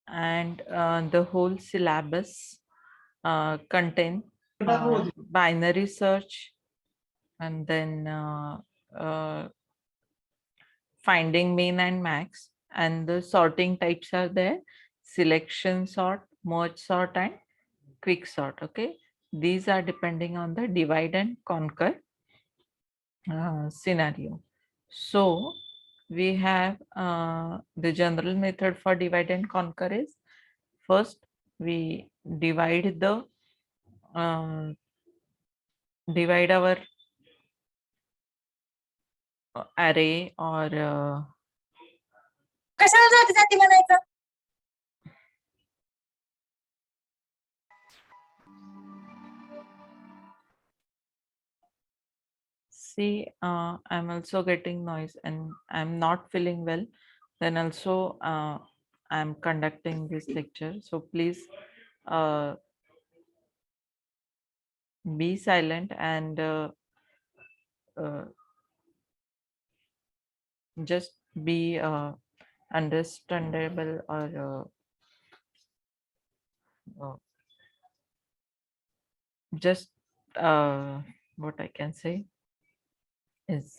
and the whole syllabus contain binary search, and then uh, finding min and max, and the sorting types are there: selection sort, merge sort, and quick sort. Okay, these are depending on the divide and conquer scenario. So we have the general method for divide and conquer is: first we divide the divide our array, or कशाला जाती जाती म्हणायचं. see, I'm also getting noise and I'm not feeling well. Then also I'm conducting this lecture. So please uh, be silent and uh, just be understandable, or just what I can say is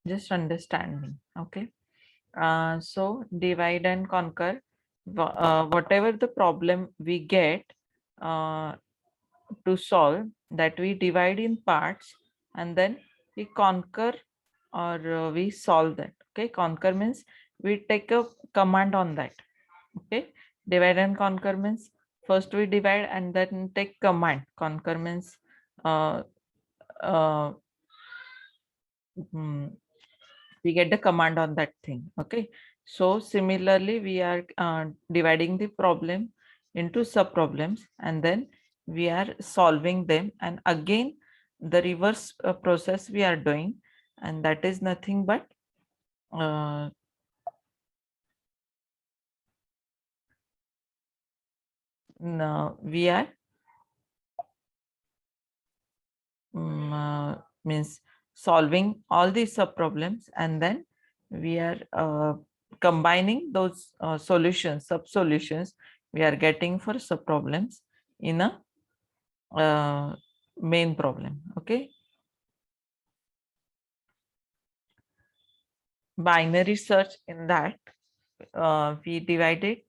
just understanding. Okay. So divide and conquer. Whatever the problem we get uh, to solve, that we divide in parts, and then we conquer, or we solve that. Okay, conquer means we take a command on that. Okay, divide and conquer means first we divide and then take command. Conquer means uh, uh, mm, we get the command on that thing. Okay, so similarly we are dividing the problem into sub problems, and then we are solving them, and again the reverse process we are doing, and that is nothing but no, we are means solving all these sub problems, and then we are combining those solutions, sub solutions we are getting for sub problems in a main problem. Okay, binary search, in that we divided,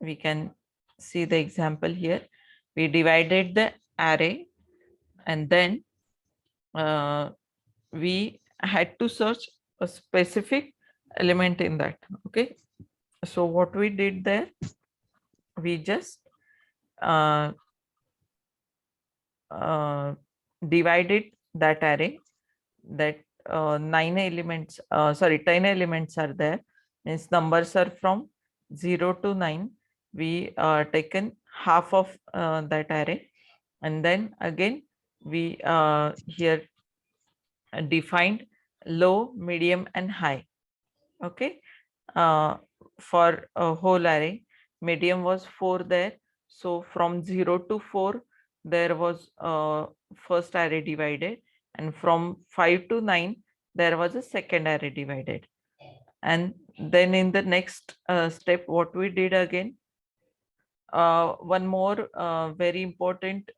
we can see the example here. We divided the array, and then we had to search a specific element in that. Okay, so what we did there, we just uh, divided that array, that 9 elements, sorry, 10 elements are there, means numbers are from 0 to 9. We taken half of that array, and then again we here defined low, medium, and high. Okay, for a whole array, medium was 4 there, so from 0 to 4 there was first array divided, and from 5 to 9 there was a second array divided. And then in the next step, what we did again, one more very important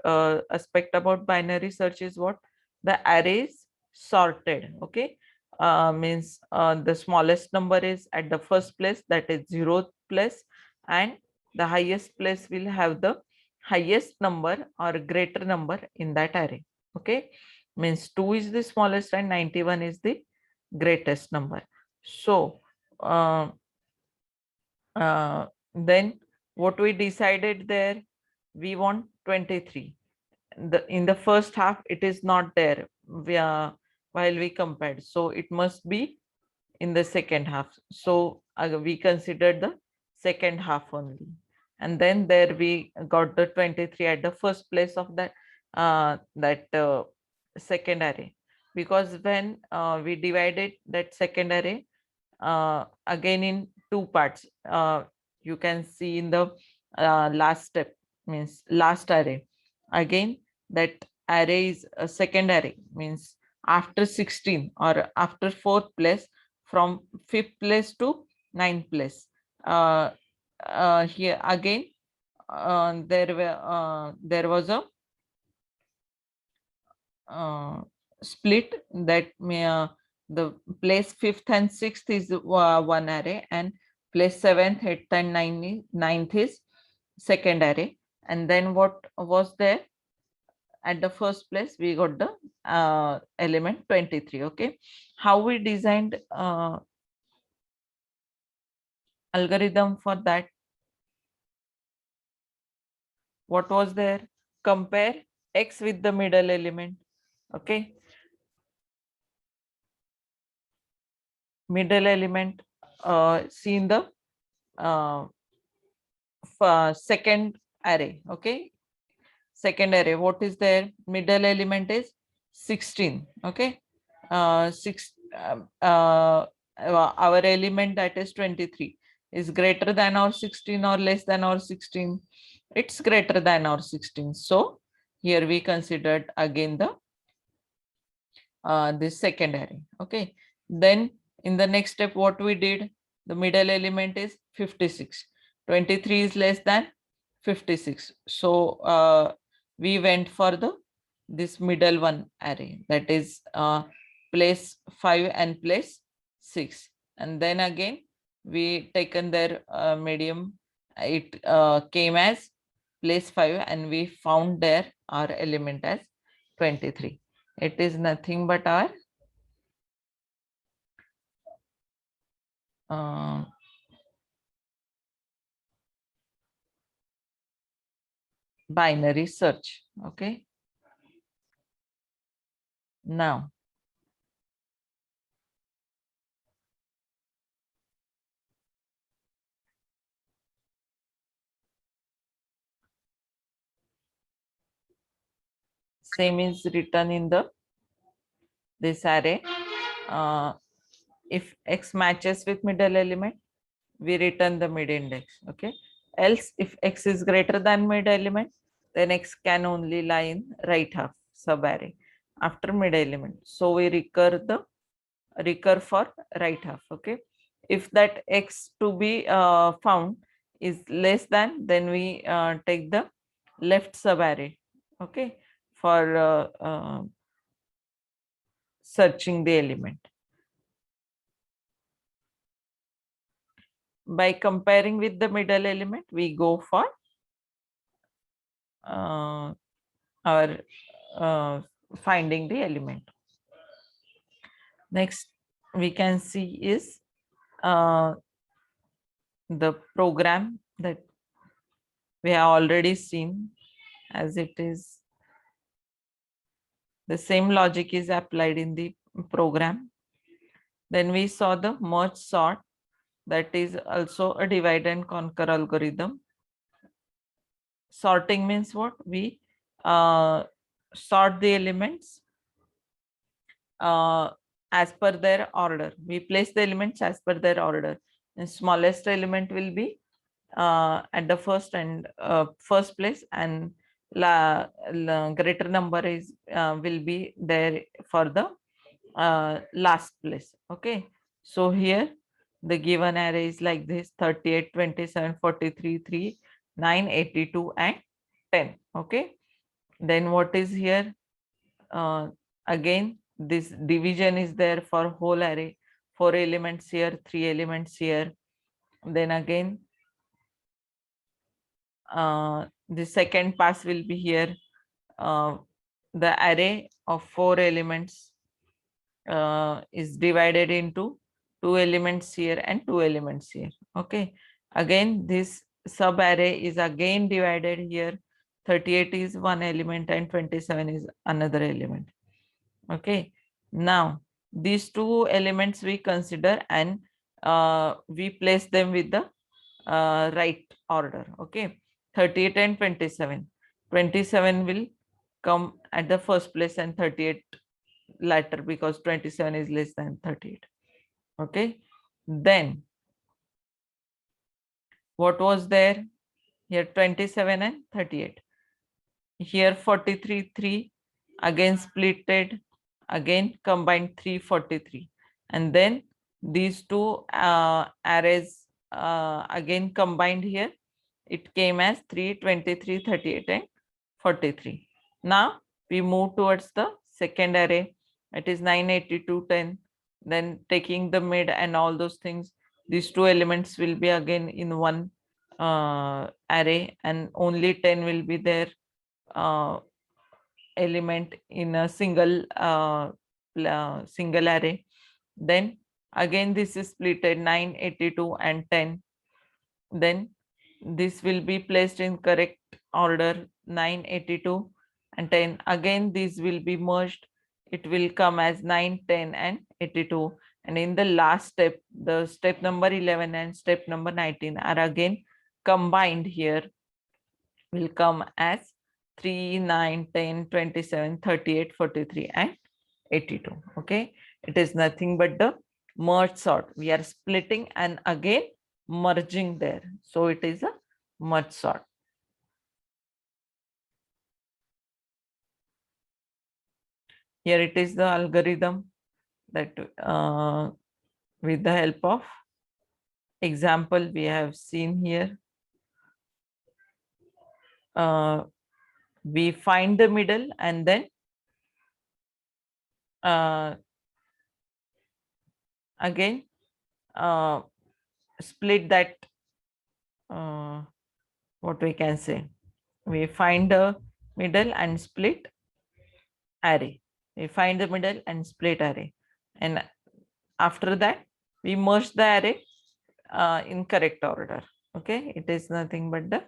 aspect about binary search is what? The arrays sorted. Okay, means the smallest number is at the first place, that is 0th place, and the highest place will have the highest number or greater number in that array. Okay, means 2 is the smallest and 91 is the greatest number. So then what we decided there, we want 23. In the first half it is not there, while we compared, so it must be in the second half. So we considered the second half only, and then there we got the 23 at the first place of that second array, because when we divided that second array again in two parts, you can see in the last step, means last array, again that array is a second array, means after 16 or after 4th place, from 5th place to 9th place. Here again, there was a split that the place 5th and 6th is one array, and place 7th, 8th and 9th is second array. And then what was there at the first place? We got the element 23. Okay, how we designed algorithm for that? What was there? Compare x with the middle element. Okay, middle element, see in the second array. Okay, second array, what is there? Middle element is 16. Okay, our element, that is 23, is greater than or 16 or less than or 16? It's greater than or 16. So here we considered again the this second array. Okay, then in the next step, what we did? The middle element is 56. 23 is less than 56. So we went for the this middle one array, that is place 5 and place 6, and then again we taken their medium. It came as place 5, and we found there our element as 23. It is nothing but our binary search. Okay, now same is written in the this array. If x matches with middle element, we return the mid index. Okay, else if x is greater than mid element, then x can only lie in right half sub array after mid element. So we recur for right half. Okay, if that x to be found is less than, then we take the left sub array. Okay, for searching the element. By comparing with the middle element, we go for our finding the element. Next we can see is the program that we have already seen, as it is the same logic is applied in the program. Then we saw the merge sort, that is also a divide and conquer algorithm. Sorting means what? We sort the elements as per their order. We place the elements as per their order. The smallest element will be at the first and first place, and greater number is will be there for the last place. Okay, so here the given array is like this: 38, 27, 43, 3, 9, 82 and 10. Okay, then what is here? Again this division is there for whole array: 4 elements here, 3 elements here. Then again the second pass will be here. The array of 4 elements is divided into 2 elements here and 2 elements here. Okay, again this sub array is again divided here. 38 is one element and 27 is another element. Okay, now these two elements we consider, and we place them with the right order. Okay, 38 and 27. 27 will come at the first place and 38 later, because 27 is less than 38. Okay, then what was there here? 27 and 38. Here 43, 3 again splitted again combined 343, and then these two arrays again combined here. It came as 3, 23, 38 and 43. Now we move towards the second array. It is 9, 82, 10. Then taking the mid and all those things, these two elements will be again in one array, and only 10 will be there element in a single array. Then again this is splitted 9, 82 and 10. Then this will be placed in correct order, 9, 82 and 10. Again these will be merged. It will come as 9, 10 and 82. And in the last step, the step number 11 and step number 19 are again combined here, will come as 3, 9, 10, 27, 38, 43 and 82. Okay, it is nothing but the merge sort. We are splitting and again merging there, so it is a merge sort. Here it is the algorithm that with the help of example we have seen here. We find the middle and then again split that, what we can say, we find the middle and split array. We find the middle and split array, and after that we merge the array in correct order. Okay, it is nothing but the,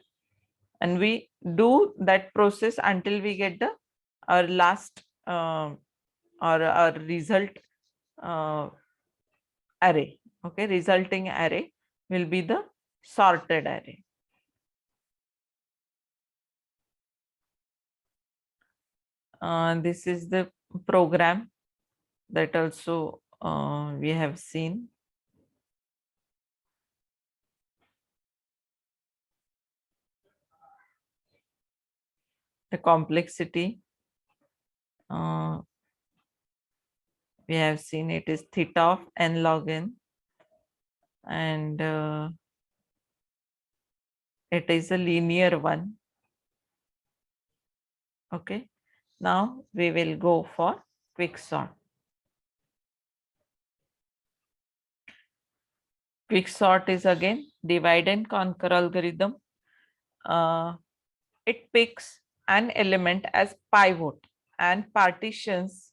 and we do that process until we get the our last or our result array. Okay, resulting array will be the sorted array. This is the program that also we have seen. The complexity we have seen, it is theta of n log n, and it is a linear one. Okay, now we will go for quicksort. Quicksort is again divide and conquer algorithm. It picks an element as pivot and partitions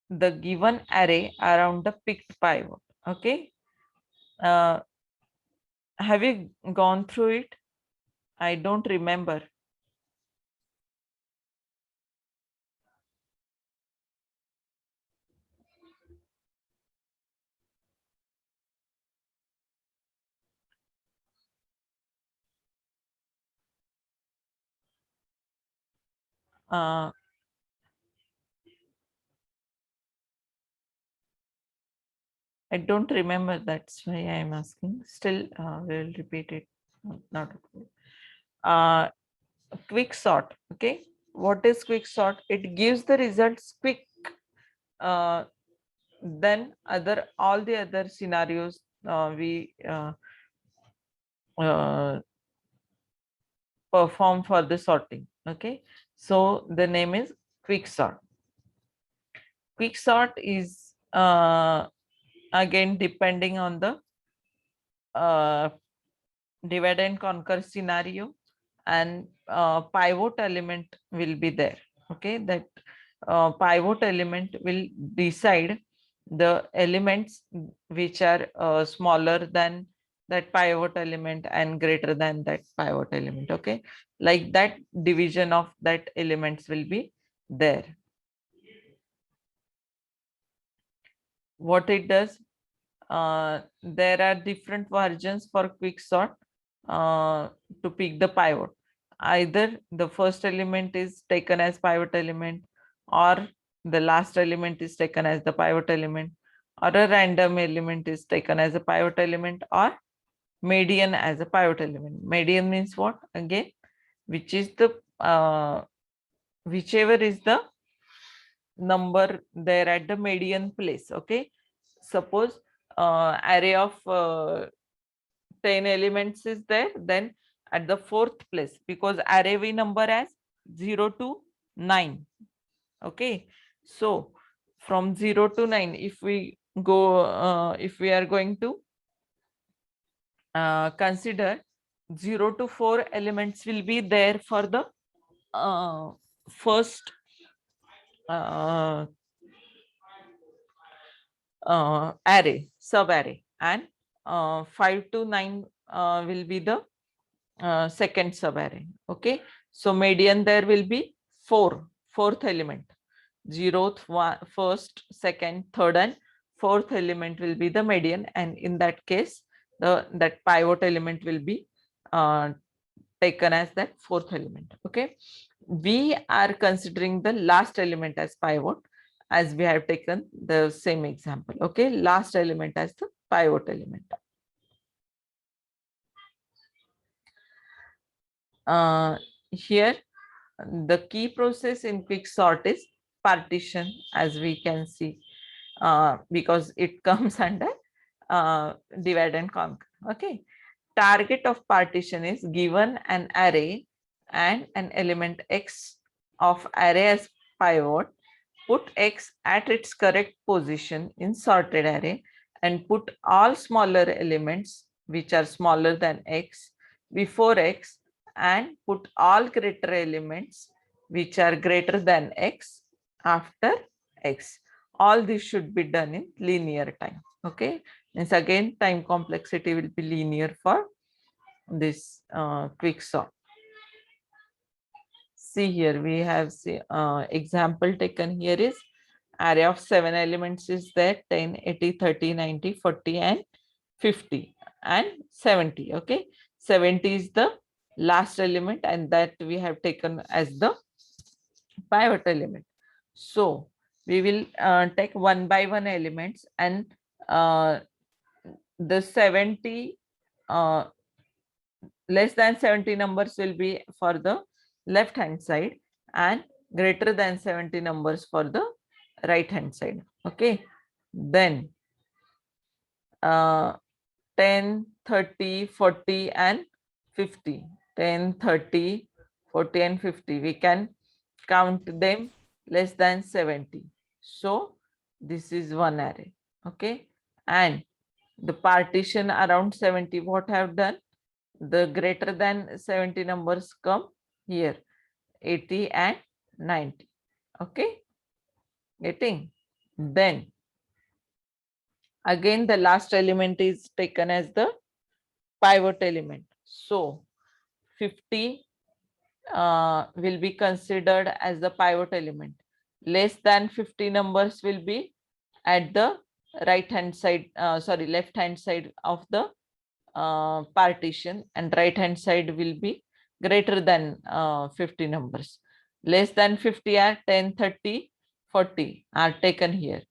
the given array around the picked pivot. Okay, have you gone through it? I don't remember. I don't remember, that's why I am asking. Still, we will repeat it. Not quick sort. Okay, what is quick sort? It gives the results quick. Then all the other scenarios we perform for the sorting. Okay, so the name is quick sort. Quick sort is again depending on the divide and conquer scenario, and pivot element will be there. Okay, that pivot element will decide the elements which are smaller than that pivot element and greater than that pivot element. Okay, like that division of that elements will be there. What it does, there are different versions for quicksort to pick the pivot. Either the first element is taken as pivot element, or the last element is taken as the pivot element, or a random element is taken as a pivot element, or median as a pivot element. Median means what? Again, which is the whichever is the number there at the median place. Okay, suppose array of 10 elements is there, then at the fourth place, because array we number as 0 to 9. Okay, so from 0 to 9, if we go, if we are going to consider 0 to 4 elements will be there for the first array, sub array, and 5 to 9 will be the second sub array. Okay, so median there will be fourth element. 0th, first, second, third, and fourth element will be the median, and in that case that pivot element will be taken as that fourth element. Okay, we are considering the last element as pivot, as we have taken the same example. Okay, last element as the pivot element. Here the key process in quicksort is partition, as we can see, because it comes under divide and conquer. Okay, target of partition is given an array and an element x of array as pivot, put x at its correct position in sorted array, and put all smaller elements which are smaller than x before x, and put all greater elements which are greater than x after x. All this should be done in linear time. Okay, means again time complexity will be linear for this quicksort. See here, we have example taken here is array of 7 elements is there, 10, 80, 30, 90, 40, and 50, and 70. Okay, 70 is the last element, and that we have taken as the pivot element. So we will take one by one elements, and the 70 less than 70 numbers will be for the left hand side, and greater than 70 numbers for the right hand side. Okay, then 10, 30, 40, and 50. 10, 30, 40, and 50. We can count them less than 70. So this is one array. Okay, and the partition around 70, what have done? The greater than 70 numbers come here, 80 and 90. Okay, getting? Then again the last element is taken as the pivot element. So 50 will be considered as the pivot element. Less than 50 numbers will be at the right hand side, left hand side of the partition, and right hand side will be greater than 50 numbers. Less than 50 are 10, 30, 40 are taken here,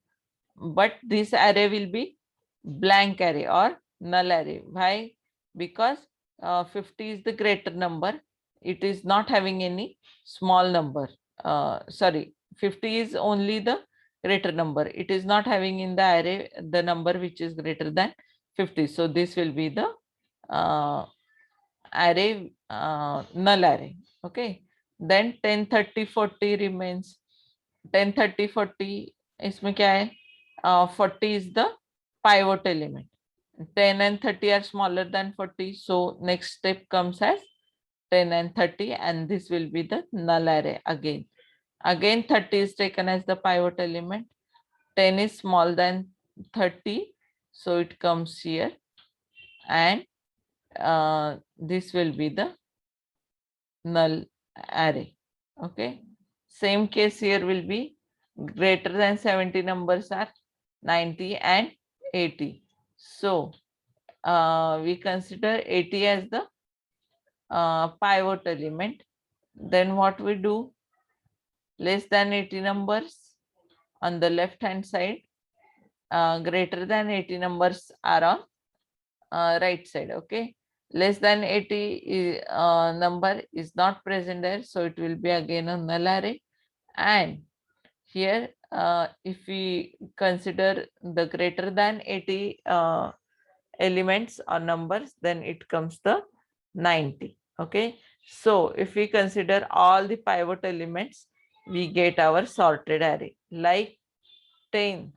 but this array will be blank array or null array. Why? Because 50 is the greater number, it is not having any small number. 50 is only the greater number, it is not having in the array the number which is greater than 50. So this will be the array, null array. Okay, then 10, 30, 40 remains. 10, 30, 40 इसमें क्या है? 40 is the pivot element. 10 and 30 are smaller than 40, so next step comes as 10 and 30, and this will be the null array again. Again 30 is taken as the pivot element. 10 is small than 30, so it comes here, and this will be the null array. Okay, same case here will be greater than 70 numbers are 90 and 80. So we consider 80 as the pivot element. Then what we do? Less than 80 numbers on the left hand side, greater than 80 numbers are on right side. Okay, less than 80 number is not present there, so it will be again a null array. And here if we consider the greater than 80 elements or numbers, then it comes the 90. Okay, so if we consider all the pivot elements, we get our sorted array like 10,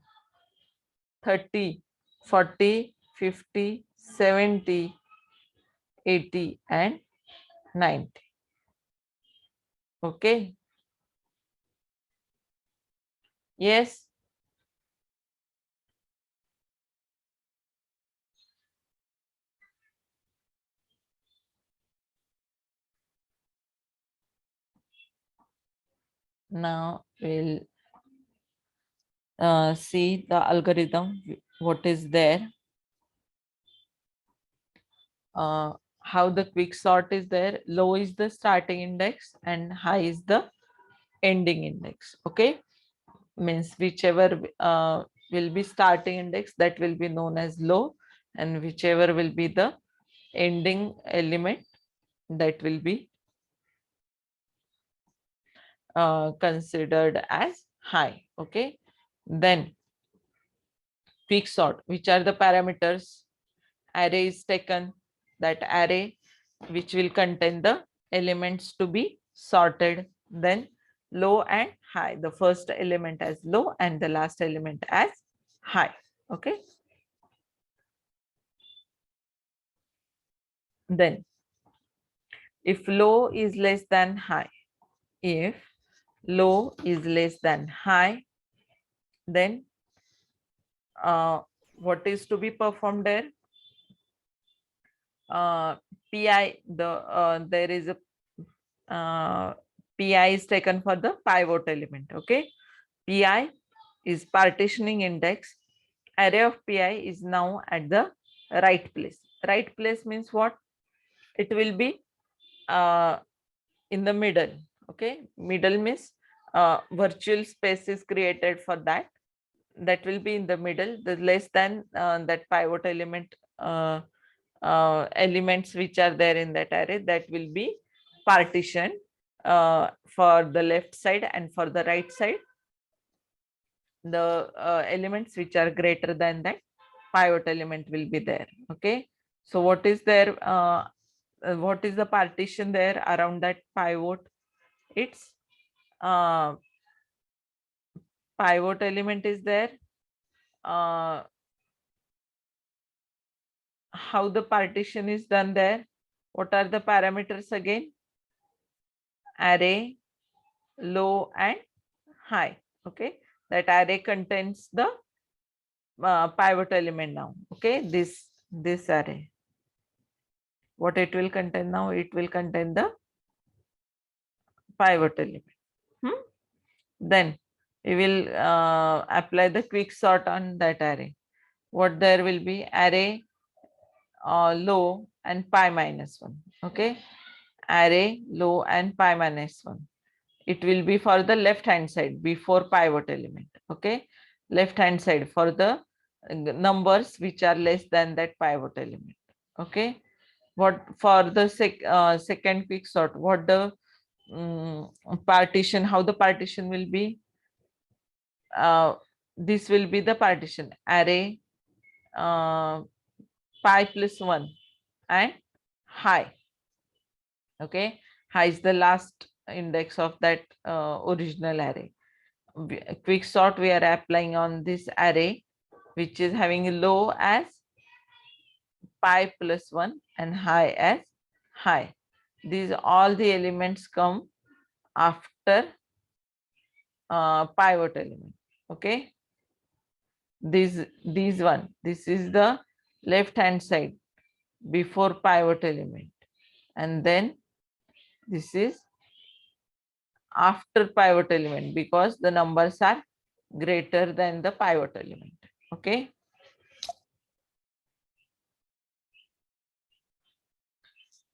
30, 40, 50, 70, 80 and 90. Okay, yes. Now we'll see the algorithm, what is there, how the quick sort is there. Low is the starting index and high is the ending index. Okay, means whichever will be starting index, that will be known as low, and whichever will be the ending element, that will be considered as high. Okay, then quick sort, which are the parameters? Array is taken, that array which will contain the elements to be sorted, then low and high, the first element as low and the last element as high. Okay, then if low is less than high, if low is less than high, then what is to be performed there? Pi, there is a Pi is taken for the pivot element. Okay, Pi is partitioning index. Array of Pi is now at the right place. Right place means what? It will be in the middle. Okay, middle means virtual space is created for that. That will be in the middle. The less than that pivot element elements which are there in that array, that will be partitioned for the left side, and for the right side the elements which are greater than that pivot element will be there. Okay, so what is there, what is the partition there around that pivot? It's pivot element is there. How the partition is done there? What are the parameters again? Array, low and high. Okay, that array contains the pivot element now. Okay, this array, what it will contain now? It will contain the pivot element. Then we will apply the quick sort on that array. What there will be? Array low and pi minus 1. Okay, array low and pi minus 1. It will be for the left hand side before pivot element. Okay, left hand side for the numbers which are less than that pivot element. Okay, what for the second quick sort? What the partition? How the partition will be? This will be the partition: array pi plus 1 and high. Okay, high is the last index of that original array. Quick sort we are applying on this array, which is having low as pi plus 1 and high as high. These all the elements come after pivot element. Okay, these one, this is the left hand side before pivot element, and then this is after pivot element, because the numbers are greater than the pivot element. Okay,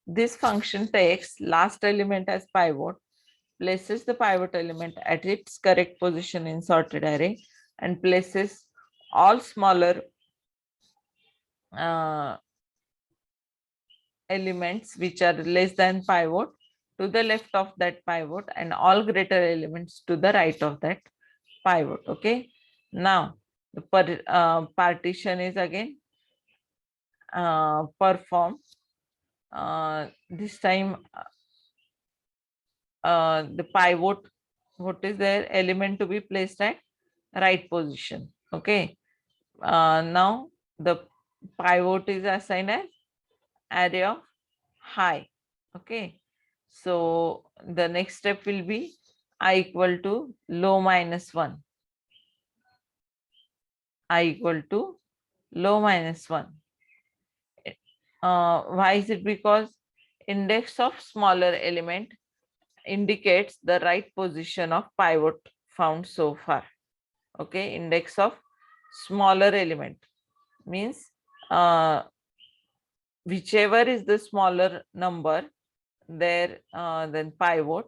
this function takes last element as pivot, places the pivot element at its correct position in sorted array, and places all smaller elements which are less than pivot to the left of that pivot, and all greater elements to the right of that pivot. Okay, now the partition is again performed. This time the pivot, what is their element to be placed at right position. Okay, now the pivot is assigned as array of high. Okay, so the next step will be I equal to low minus 1, I equal to low minus 1. Why is it? Because index of smaller element indicates the right position of pivot found so far. Okay, index of smaller element means whichever is the smaller number there, then pivot,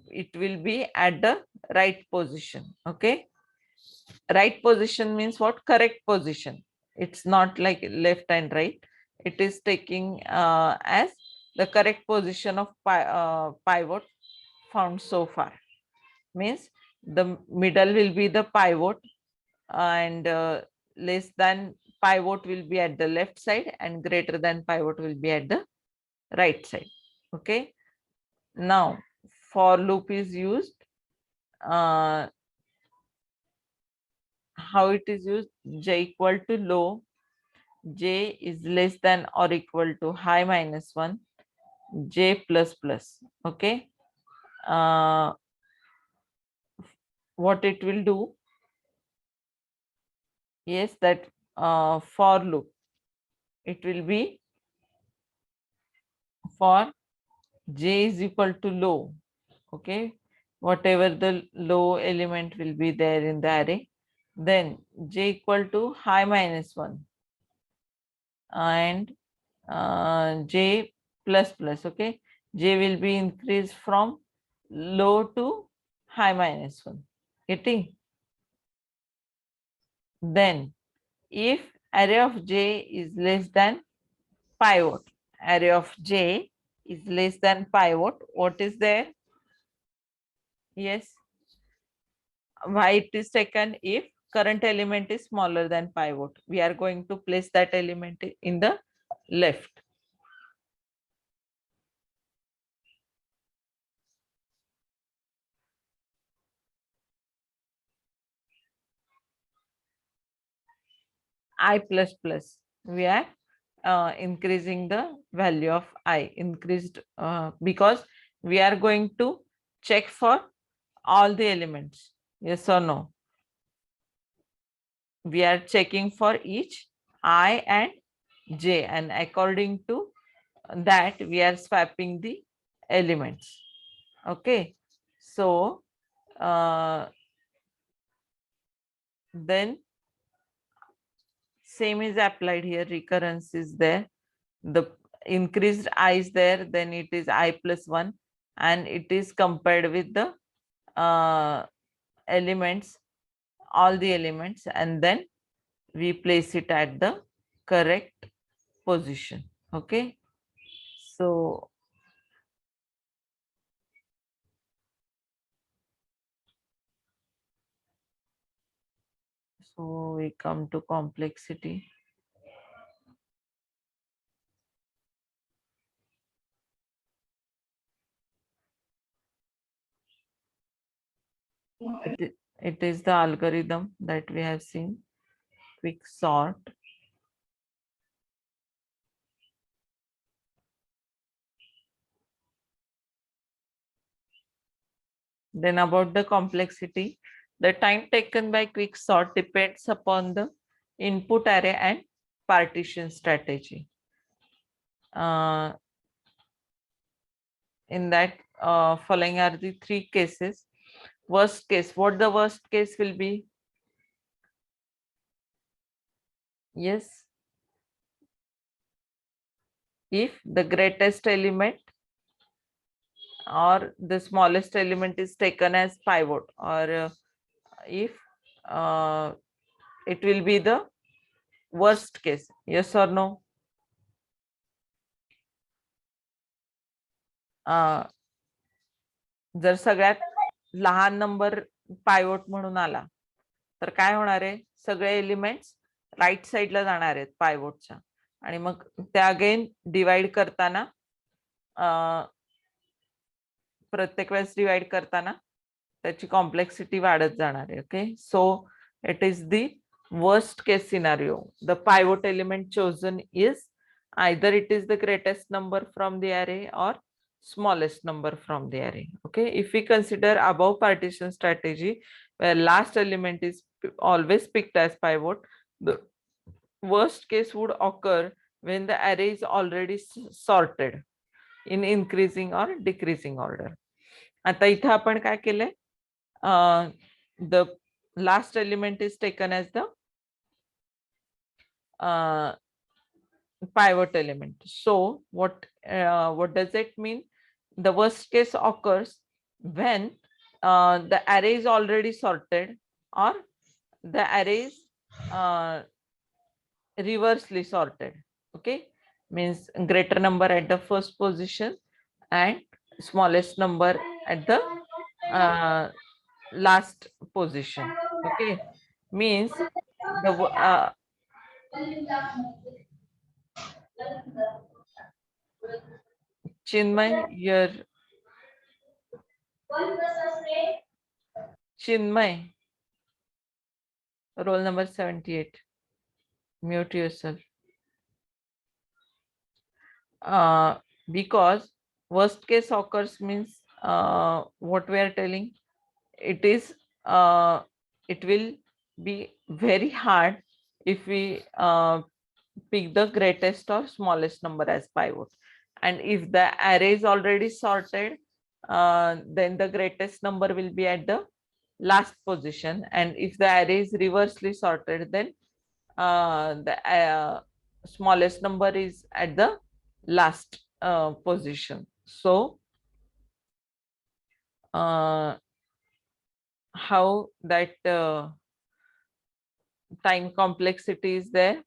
it will be at the right position. Okay, right position means what? Correct position. It's not like left and right. It is taking as the correct position of pivot found so far. Means the middle will be the pivot, and less than pivot will be at the left side, and greater than pivot will be at the right side. Okay, now for loop is used. How it is used? J equal to low, j is less than or equal to high minus 1, j plus plus. Okay, what it will do? Yes, that for loop, it will be for j is equal to low. Okay, whatever the low element will be there in the array, then j equal to high minus 1 and j plus plus. Okay, j will be increased from low to high minus 1. Getting? Then if array of j is less than pivot, array of j is less than pivot, what is there? Yes, why it is taken? If current element is smaller than pivot, we are going to place that element in the left. I plus plus, we are increasing the value of I, increased because we are going to check for all the elements. Yes or no? We are checking for each I and j, and according to that we are swapping the elements. Okay, so then same is applied here. Recurrence is there, the increased I is there, then it is I plus 1, and it is compared with the elements, all the elements, and then we place it at the correct position. Okay, so we come to complexity. It is the algorithm that we have seen, quick sort. Then about the complexity, the time taken by quick sort depends upon the input array and partition strategy. In that, following are the three cases. Worst case, what the worst case will be? Yes, if the greatest element or the smallest element is taken as pivot, or if it will be the worst case. Yes or no? जर सगळ्यात लहान number पायवोट म्हणून आला तर काय होणार आहे, सगळे एलिमेंट्स राईट साईडला जाणार आहेत पायवोटच्या, आणि मग त्या अगेन डिवाइड करताना प्रत्येक वेळेस डिवाइड करताना त्याची कॉम्प्लेक्सिटी वाढत जाणार आहे. Okay, so it is the worst case scenario. The pivot element chosen is either it is the greatest number from the array or smallest number from the array. Okay, if we consider above partition strategy where last element is always picked as pivot, the worst case would occur when the array is already sorted in increasing or decreasing order. आता इथं आपण काय केलंय, the last element is taken as the pivot element. So what does it mean? The worst case occurs when the array is already sorted or the array is reversely sorted. Okay, means greater number at the first position and smallest number at the last position. Okay, means the Chinmay, your Chinmay, roll number 78. Mute yourself. Because worst case occurs means what we are telling, it is it will be very hard if we pick the greatest or smallest number as pivot, and if the array is already sorted, then the greatest number will be at the last position, and if the array is reversely sorted, then the smallest number is at the last position. So how that time complexity is there,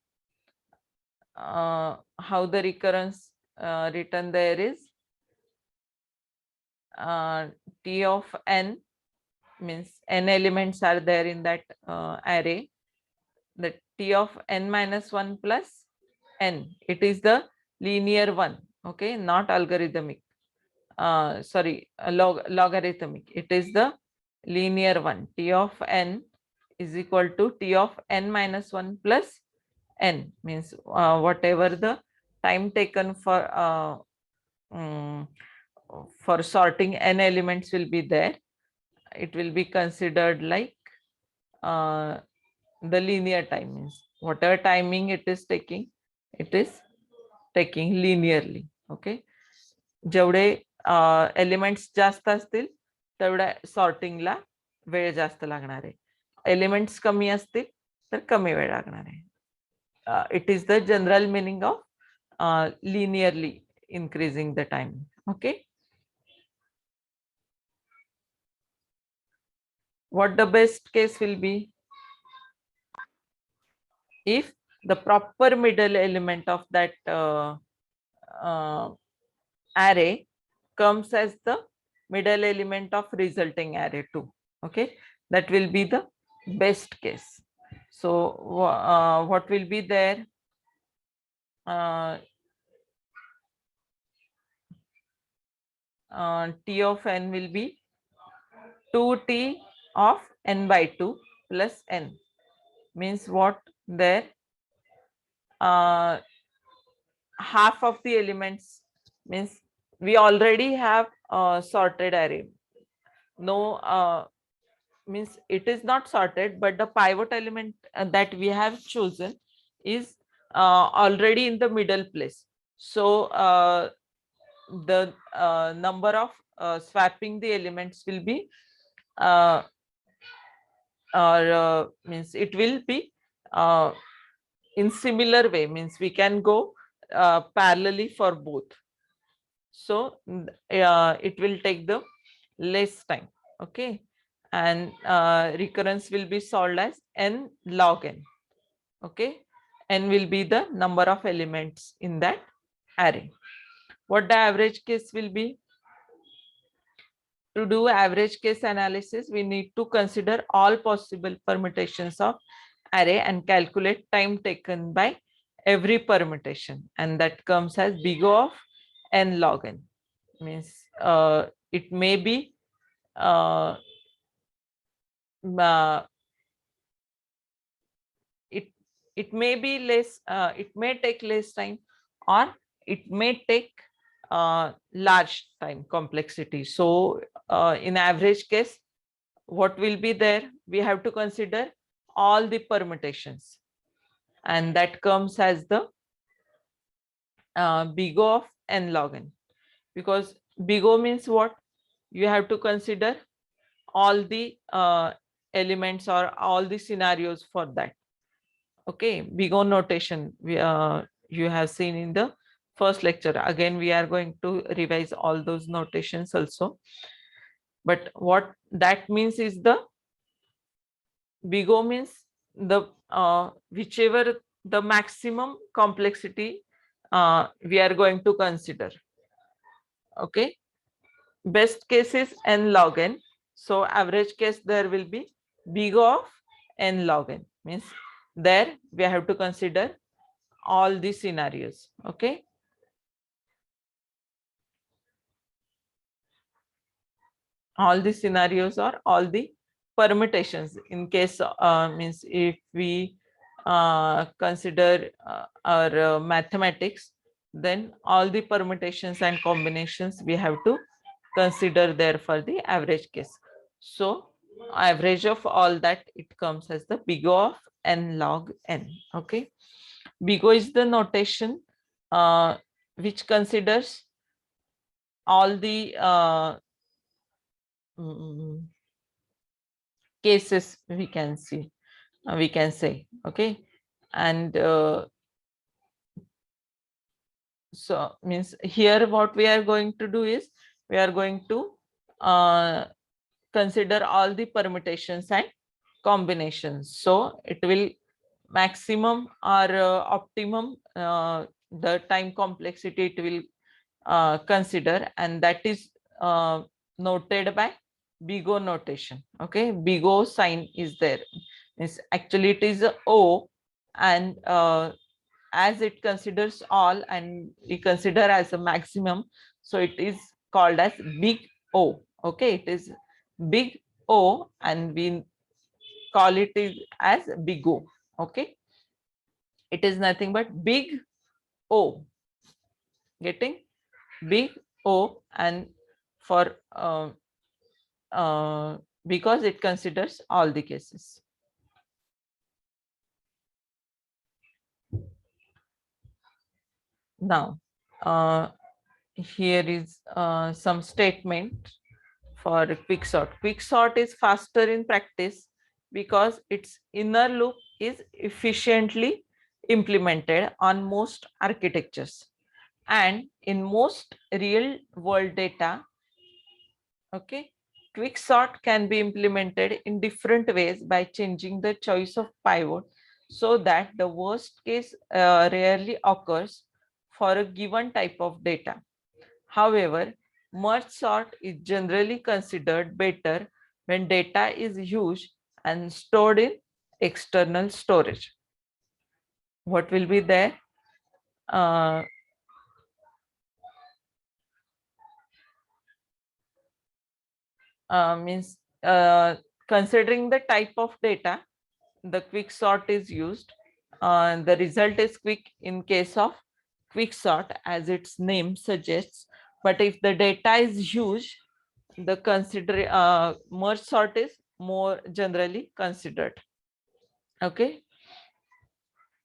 how the recurrence written there is T of n, means n elements are there in that array. The T of n minus 1 plus n, it is the linear one. Okay, not algorithmic. Sorry, logarithmic. It is the linear one. T of n is equal to T of n minus 1 plus n, means whatever the time taken for sorting n elements will be there, it will be considered like the linear time, means whatever timing it is taking linearly. Okay, जेवढे elements जास्त असतील तेवढ्या सॉर्टिंगला वेळ जास्त लागणार आहे, elements कमी असतील तर कमी वेळ लागणार आहे. It is the general meaning of linearly increasing the time. Okay, what the best case will be? If the proper middle element of that array comes as the middle element of resulting array too. Okay, that will be the best case. So what will be there? T of n will be 2t of n by 2 plus n, means what there, half of the elements, means we already have a sorted array. No, means it is not sorted, but the pivot element that we have chosen is already in the middle place. So the number of swapping the elements will be means it will be in similar way, means we can go parallelly for both. So it will take the less time. Okay, and recurrence will be solved as n log n. Okay, n will be the number of elements in that array. What the average case will be? to do average case analysis, we need to consider all possible permutations of array and calculate time taken by every permutation, and that comes as big O of n log n. Means it may be uh, it may be less, it may take less time, or it may take large time complexity. So in average case, what will be there? We have to consider all the permutations, and that comes as the big O of n log n, because big O means what? You have to consider all the elements or all the scenarios for that. Okay, big O notation you have seen in the first lecture. Again, we are going to revise all those notations also. But what that means is the big O means the whichever the maximum complexity we are going to consider. Okay, best case is n log n. So average case there will be big O of n log n, means there we have to consider all the scenarios. Okay, all the scenarios or all the permutations. In case means if we consider our mathematics, then all the permutations and combinations we have to consider there for the average case. So average of all that, it comes as the big O of n log n. Okay, big O is the notation which considers all the cases we can see, we can say. Okay, and so means here what we are going to do is we are going to consider all the permutations and combinations. So it will maximum or optimum the time complexity it will consider, and that is noted by big O notation. Okay, big O sign is there. Means actually it is a O, and as it considers all and we consider as a maximum, so it is called as big O. Okay, it is big O and we call it as big O. Okay, it is nothing but big O, getting big O, and for because it considers all the cases. Now here is some statement for quicksort. Quicksort is faster in practice because its inner loop is efficiently implemented on most architectures, and in most real world data. Okay, quicksort can be implemented in different ways by changing the choice of pivot so that the worst case rarely occurs for a given type of data. However, merge sort is generally considered better when data is used and stored in external storage. What will be there? Means considering the type of data, the quicksort is used. The result is quick in case of quicksort, as its name suggests. But if the data is huge, the merge sort is more generally considered. Okay,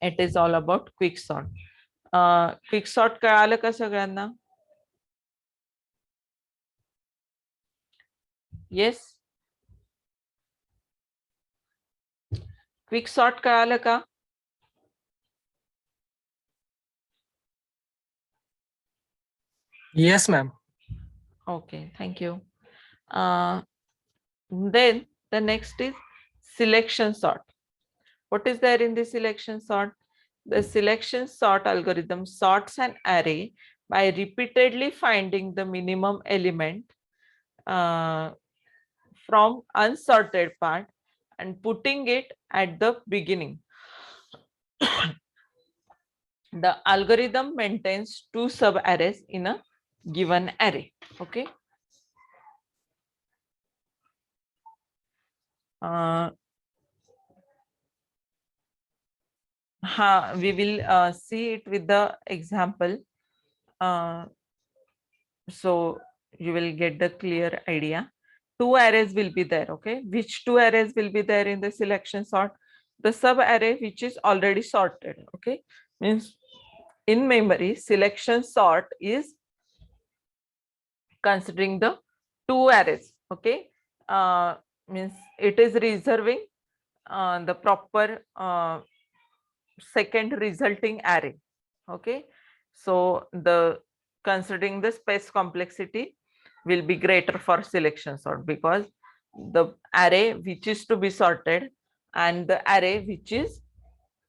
it is all about quicksort. Quicksort कळालं का सगळ्यांना? Yes, quicksort कळालं का? Yes, ma'am. Okay, thank you. Then the next is selection sort. What is there in the selection sort? The selection sort algorithm sorts an array by repeatedly finding the minimum element from unsorted part and putting it at the beginning. The algorithm maintains two sub-arrays in a given array. Okay. We will see it with the example. So you will get the clear idea. Two arrays will be there. Okay. Which two arrays will be there in the selection sort? The sub array which is already sorted. Okay. Means in memory, selection sort is considering the two arrays. Okay. Means it is reserving the proper second resulting array. Okay. So the considering the space complexity will be greater for selection sort, because the array which is to be sorted and the array which is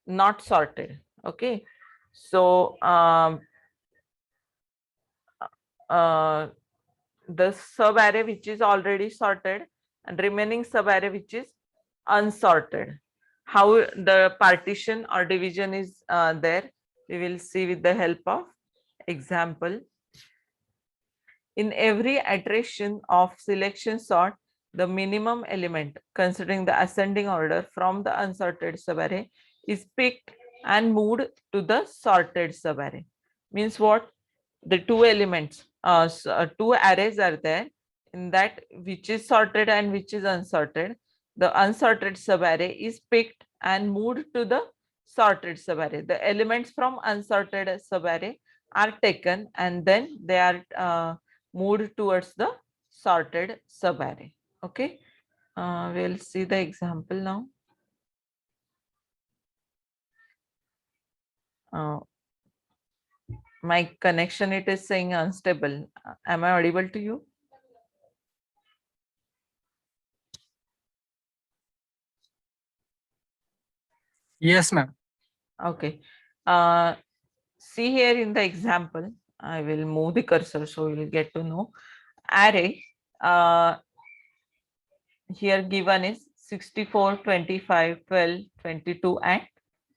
not sorted. Okay. So the sub array which is already sorted and remaining sub array which is unsorted. How the partition or division is there, we will see with the help of example. In every iteration of selection sort, the minimum element considering the ascending order from the unsorted subarray is picked and moved to the sorted subarray. Means what? The two elements, two arrays are there, in that which is sorted and which is unsorted. The unsorted subarray is picked and moved to the sorted subarray. The elements from unsorted subarray are taken and then they are moved towards the sorted subarray. Okay. We'll see the example now. My connection, it is saying unstable. Am I audible to you? Yes, ma'am. Okay. See here in the example, I will move the cursor so you will get to know. Array here given is 64, 25, 12, 22 and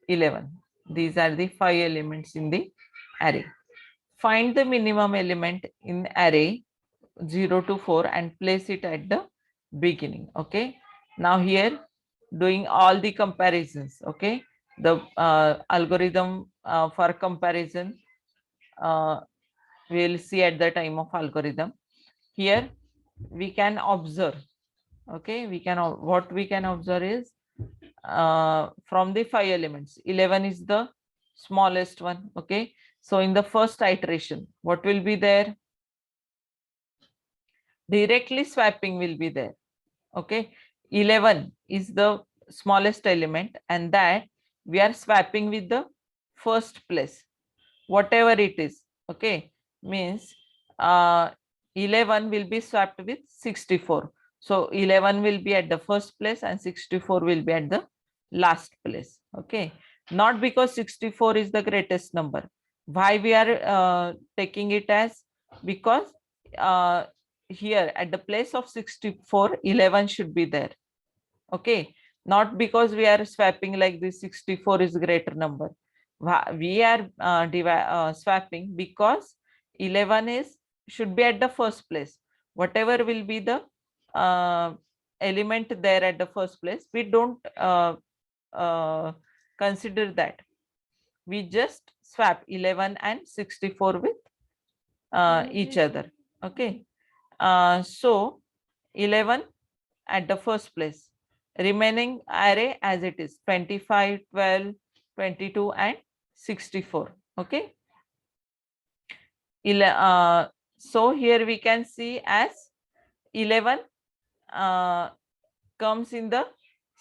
11. These are the 5 elements in the array. Find the minimum element in array 0 to 4 and place it at the beginning. Okay. Now here doing all the comparisons. Okay. The algorithm for comparison we will see at the time of algorithm. Here we can observe. Okay. What we can observe is from the 5 elements, 11 is the smallest one. Okay. So in the first iteration, what will be there? Directly swapping will be there. Okay. 11 is the smallest element and that we are swapping with the first place, whatever it is. Okay. Means 11 will be swapped with 64. So 11 will be at the first place and 64 will be at the last place. Okay. Not because 64 is the greatest number. Why we are taking it as? Because here at the place of 64, 11 should be there. Okay. Not because we are swapping like this, 64 is greater number. We are swapping because 11 is should be at the first place. Whatever will be the element there at the first place, we don't consider that. We just swap 11 and 64 with each other. Okay. So 11 at the first place, remaining array as it is 25, 12, 22 and 64. Okay. So here we can see as 11 comes in the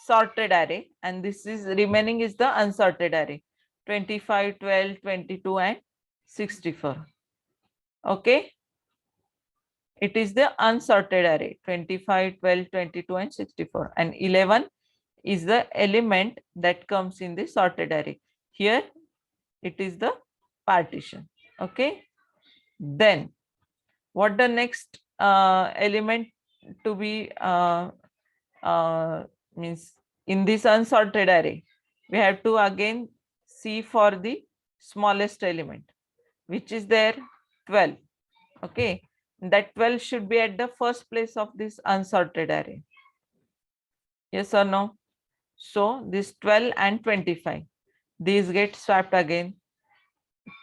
sorted array and this is remaining is the unsorted array 25, 12, 22 and 64. Okay. It is the unsorted array 25, 12, 22 and 64 and 11 is the element that comes in the sorted array. Here it is the partition. Okay. Then what the next element to be means in this unsorted array, we have to again see for the smallest element, which is there 12. Okay, that 12 should be at the first place of this unsorted array. Yes or no? So this 12 and 25, these get swapped again.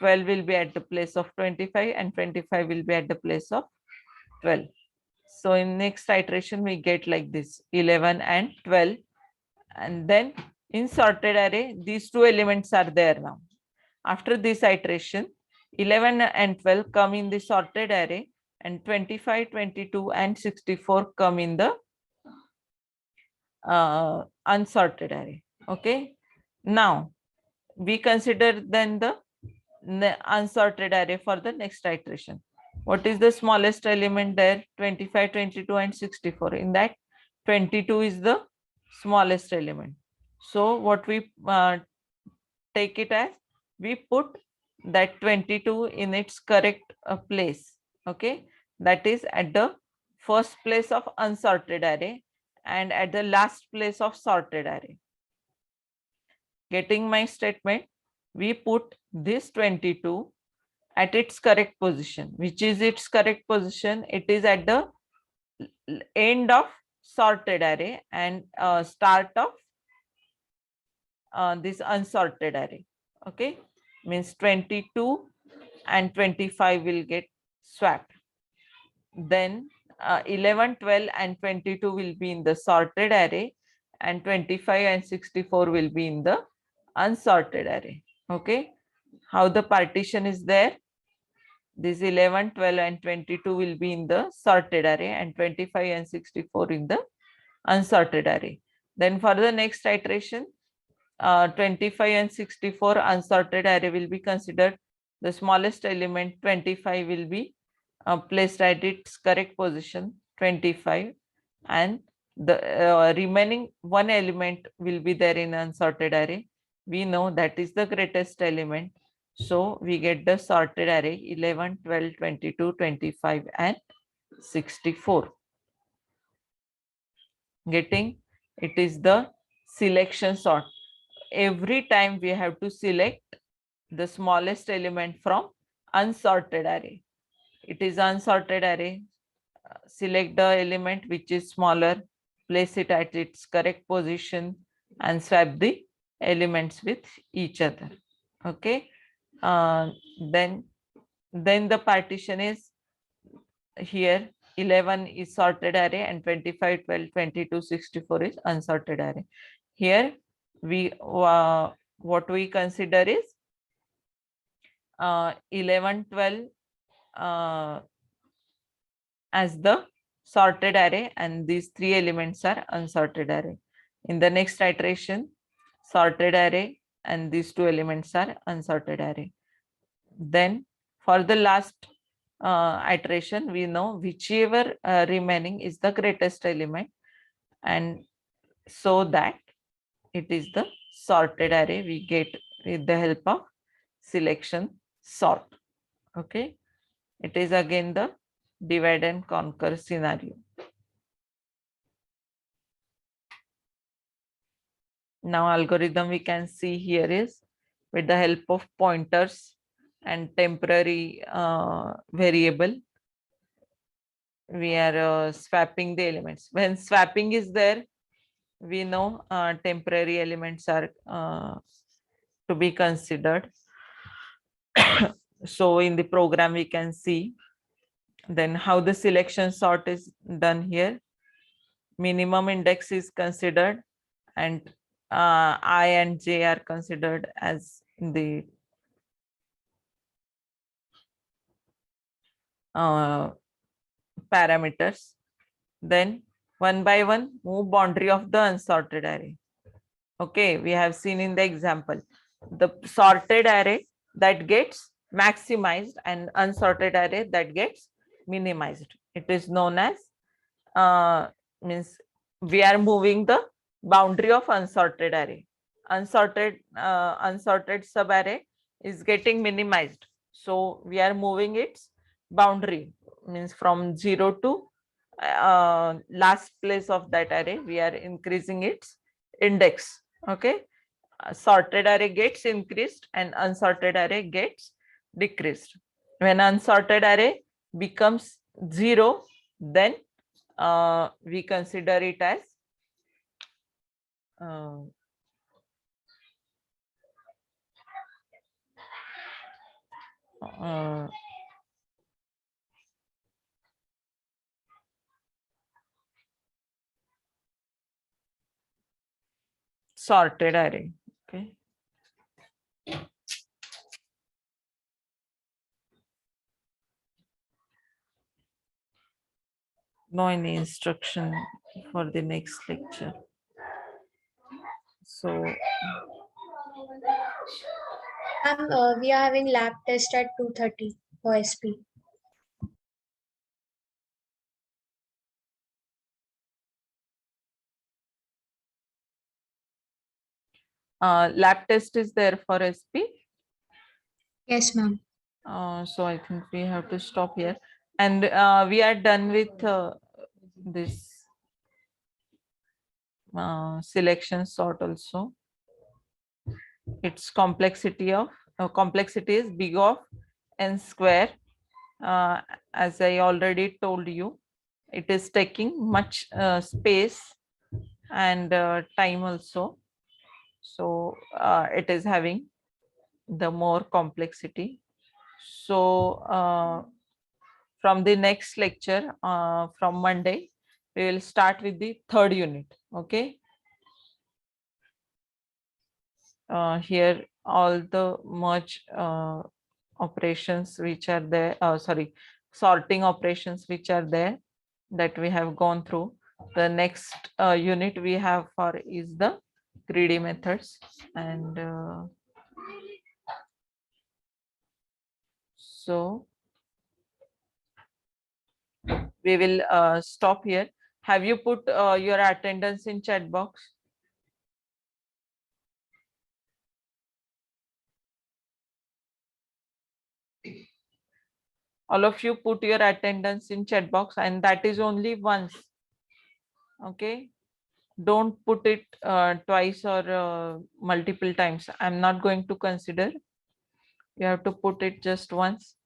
12 will be at the place of 25 and 25 will be at the place of 12. So in next iteration, we get like this 11 and 12. And then in sorted array, these two elements are there now. After this iteration, 11 and 12 come in the sorted array and 25, 22 and 64 come in the unsorted array. Okay. Now we consider then the unsorted array for the next iteration. What is the smallest element there? 25, 22 and 64. In that 22 is the smallest element. So what we take it as, we put that 22 in its correct place. Okay, that is at the first place of unsorted array and at the last place of sorted array. Getting my statement? We put this 22 at its correct position. Which is its correct position? It is at the end of sorted array and start of this unsorted array. Okay, means 22 and 25 will get swapped. Then 11, 12 and 22 will be in the sorted array and 25 and 64 will be in the unsorted array. Okay, how the partition is there? This 11, 12 and 22 will be in the sorted array and 25 and 64 in the unsorted array. Then for the next iteration, 25 and 64 unsorted array will be considered. The smallest element 25 will be placed at its correct position, 25, and the remaining one element will be there in unsorted array. We know that is the greatest element. So we get the sorted array 11, 12, 22, 25 and 64. Getting? It is the selection sort. Every time we have to select the smallest element from unsorted array. It is unsorted array. Select the element which is smaller, place it at its correct position and swap the elements with each other. Okay. Then the partition is here. 11 is sorted array and 25, 12, 22, 64 is unsorted array. Here we what we consider is 11, 12 as the sorted array and these three elements are unsorted array. In the next iteration, sorted array and these two elements are unsorted array. Then for the last iteration, we know whichever remaining is the greatest element, and so that it is the sorted array we get with the help of selection sort. Okay, it is again the divide and conquer scenario. Now algorithm we can see here is with the help of pointers and temporary variable, we are swapping the elements. When swapping is there, we know temporary elements are to be considered. So in the program we can see then how the selection sort is done here. Minimum index is considered and I and j are considered as the parameters. Then one by one move boundary of the unsorted array. Okay, we have seen in the example the sorted array that gets maximized and unsorted array that gets minimized. It is known as means we are moving the boundary of unsorted array. Unsorted subarray is getting minimized. So we are moving its boundary. means from 0 to last place of that array, we are increasing its index. Okay, sorted array gets increased and unsorted array gets decreased. When unsorted array becomes 0, then we consider it as sorted array. Okay. No any instruction for the next lecture. So We are having lab test at 2:30 OSP. lab test is there for SP. Yes, ma'am. So I think we have to stop here, and we are done with this selection sort also. Its complexity is big of n square. As I already told you, it is taking much space and time also. So it is having the more complexity. So from the next lecture, from Monday, we will start with the third unit. Okay. Here all the merge operations which are there, sorting operations which are there, that we have gone through. The next unit we have for is the greedy methods, and so we will stop here. Have you put your attendance in chat box? All of you put your attendance in chat box, and that is only once. Okay, don't put it twice or multiple times. I'm not going to consider. You have to put it just once.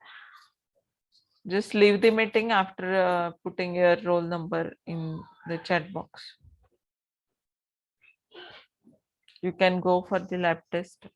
Just leave the meeting after putting your roll number in the chat box. You can go for the lab test.